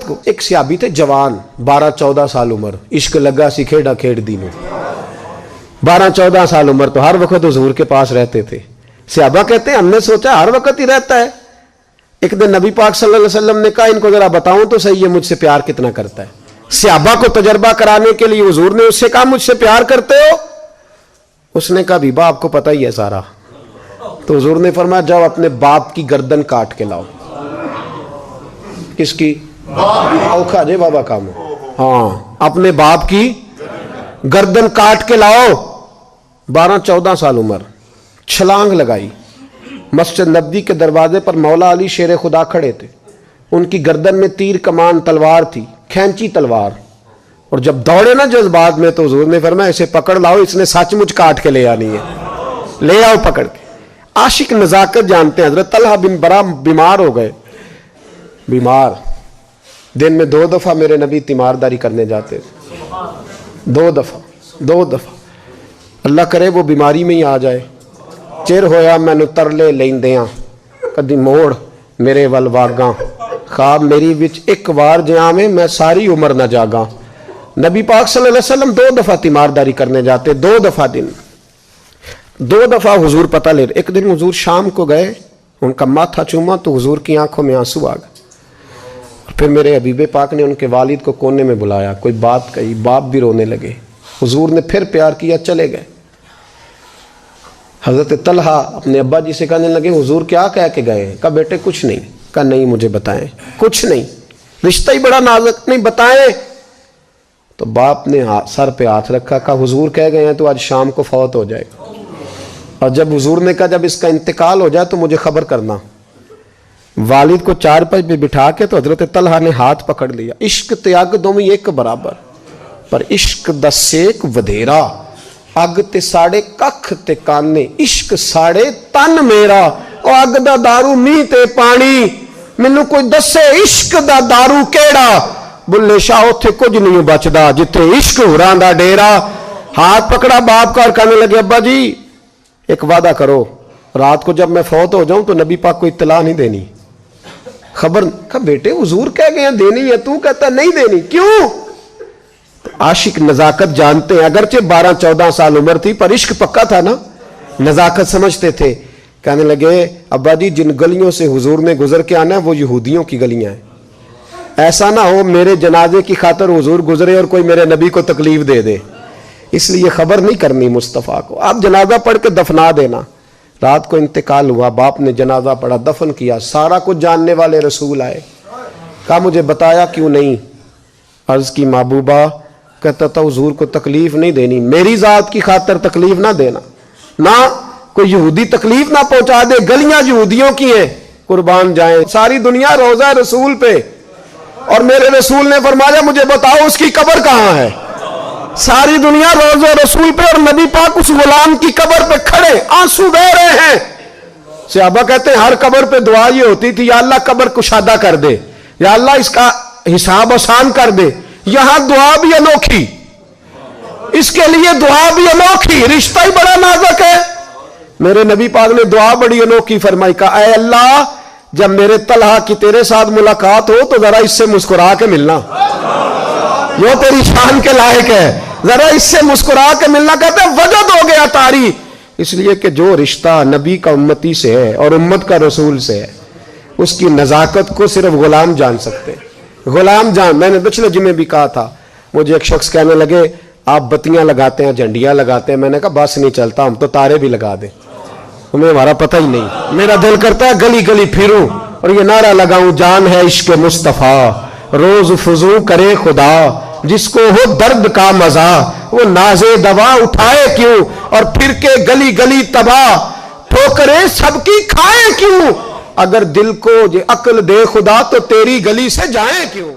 کو ایک صحابی تھے جوان 12-14 سال عمر, عشق لگا سی کھیڑا کھیڑ دی میں, 12-14 سال عمر تو ہر وقت حضور کے پاس رہتے تھے. صحابہ کہتے ہیں ہم نے سوچا ہر وقت ہی رہتا ہے. ایک دن نبی پاک صلی اللہ علیہ وسلم نے کہا ان کو ذرا بتاؤں تو صحیح ہے مجھ سے پیار کتنا کرتا ہے. صحابہ کو تجربہ کرانے کے لیے حضور نے اس سے کہا مجھ سے پیار کرتے ہو؟ اس نے کہا بیبا آپ کو پتہ ہی ہے سارا. تو حضور نے فرمایا جاؤ اپنے باپ کی گردن کاٹ کے لاؤ. کس کی؟ اوکھا جے بابا کام. ہاں اپنے باپ کی گردن کاٹ کے لاؤ. 12-14 سال عمر, چھلانگ لگائی. مسجد نبوی کے دروازے پر مولا علی شیر خدا کھڑے تھے. ان کی گردن میں تیر کمان تلوار تھی, کھینچی تلوار. اور جب دوڑے نا جذبات میں تو حضور نے فرمایا اسے پکڑ لاؤ, اس نے سچ مچ کاٹ کے لے آنی ہے, لے آؤ پکڑ کے. عاشق نزاکت جانتے ہیں. حضرت طلحہ بن برا بیمار ہو گئے. بیمار, دن میں 2 دفعہ میرے نبی تیمارداری کرنے جاتے تھے. 2 دفعہ. اللہ کرے وہ بیماری میں ہی آ جائے. چر ہویا مینو ترلے لیندیاں کدی موڑ میرے ول واگاں, خواب میری وچ ایک وار جہاں میں ساری عمر نہ جاگاں. نبی پاک صلی اللہ علیہ وسلم 2 دفعہ تیمارداری کرنے جاتے, 2 دفعہ دن, 2 دفعہ حضور پتہ لے. ایک دن حضور شام کو گئے, ان کا ماتھا چوما تو حضور کی آنکھوں میں آنسو آ گئے. پھر میرے حبیب پاک نے ان کے والد کو کونے میں بلایا, کوئی بات کہی, باپ بھی رونے لگے. حضور نے پھر پیار کیا, چلے گئے. حضرت طلحہ اپنے ابا جی سے کہنے لگے حضور کیا کہہ کے گئے؟ کہا بیٹے کچھ نہیں. کہا نہیں مجھے بتائیں. کچھ نہیں, رشتہ ہی بڑا نازک, نہیں بتائیں. تو باپ نے سر پہ ہاتھ رکھا, کہا حضور کہہ گئے ہیں تو آج شام کو فوت ہو جائے گا. اور جب حضور نے کہا جب اس کا انتقال ہو جائے تو مجھے خبر کرنا. والد کو چارپائی پہ بٹھا کے تو حضرت طلحہ نے ہاتھ پکڑ لیا. عشق تیاگ دو میں ایک برابر, پر عشق دا سیک ودھیرا, اگ تے ساڑے ککھ تے کانے, عشق ساڑے تن میرا, او اگ دا دارو می تے پانی, مینوں کوئی دسے عشق دا دارو کیڑا, بلے شاہ اتھے کچھ نہیں بچدا جتھے عشق ہوراں دا ڈیرا. ہاتھ پکڑا باپ کا اور کہنے لگے ابا جی ایک وعدہ کرو, رات کو جب میں فوت ہو جاؤں تو نبی پاک کو اطلاع نہیں دینی, خبر. کہا بیٹے حضور کہہ گئے ہیں دینی ہے, تو کہتا نہیں دینی, کیوں؟ عاشق نزاکت جانتے ہیں. اگرچہ 12-14 سال عمر تھی پر عشق پکا تھا نا, نزاکت سمجھتے تھے. کہنے لگے ابا جی جن گلیوں سے حضور نے گزر کے آنا ہے وہ یہودیوں کی گلیاں ہیں, ایسا نہ ہو میرے جنازے کی خاطر حضور گزرے اور کوئی میرے نبی کو تکلیف دے دے, اس لیے خبر نہیں کرنی مصطفیٰ کو, آپ جنازہ پڑھ کے دفنا دینا. رات کو انتقال ہوا, باپ نے جنازہ پڑھا, دفن کیا. سارا کچھ جاننے والے رسول آئے. کہا مجھے بتایا کیوں نہیں؟ عرض کی محبوبہ, کہتا تھا حضور کو تکلیف نہیں دینی, میری ذات کی خاطر تکلیف نہ دینا, نہ کوئی یہودی تکلیف نہ پہنچا دے, گلیاں یہودیوں کی ہیں, قربان جائیں. ساری دنیا روضہ رسول پہ, اور میرے رسول نے فرمایا مجھے بتاؤ اس کی قبر کہاں ہے. ساری دنیا روضہ رسول پہ, اور نبی پاک اس غلام کی قبر پہ کھڑے آنسو بہہ رہے ہیں. صحابہ کہتے ہیں ہر قبر پہ دعا یہ ہوتی تھی یا اللہ قبر کشادہ کر دے, یا اللہ اس کا حساب آسان کر دے. یہاں دعا بھی انوکھی, اس کے لیے دعا بھی انوکھی, رشتہ ہی بڑا نازک ہے. میرے نبی پاک نے دعا بڑی انوکھی فرمائی, کہا اے اللہ جب میرے طلحہ کی تیرے ساتھ ملاقات ہو تو ذرا اس سے مسکرا کے ملنا, وہ تیری شان کے لائق ہے, ذرا اس سے مسکرا کے ملنا. کہتے ہیں وجد ہو گیا طاری, اس لیے کہ جو رشتہ نبی کا امتی سے ہے اور امت کا رسول سے ہے اس کی نزاکت کو صرف غلام جان سکتے ہیں. غلام جان. میں نے پچھلے جمعے بھی کہا تھا, مجھے ایک شخص کہنے لگے آپ بتیاں لگاتے ہیں, جھنڈیاں لگاتے ہیں. میں نے کہا بس نہیں چلتا, ہم تو تارے بھی لگا دیں, ہمیں ہمارا پتہ ہی نہیں. میرا دل کرتا ہے گلی گلی پھروں اور یہ نعرہ لگاؤں, جان ہے عشق مصطفیٰ روز فضو کرے خدا, جس کو ہو درد کا مزہ وہ نازے دوا اٹھائے کیوں, اور پھر کے گلی گلی تباہ ٹھوکریں سب کی کھائے کیوں, اگر دل کو یہ عقل دے خدا تو تیری گلی سے جائیں کیوں.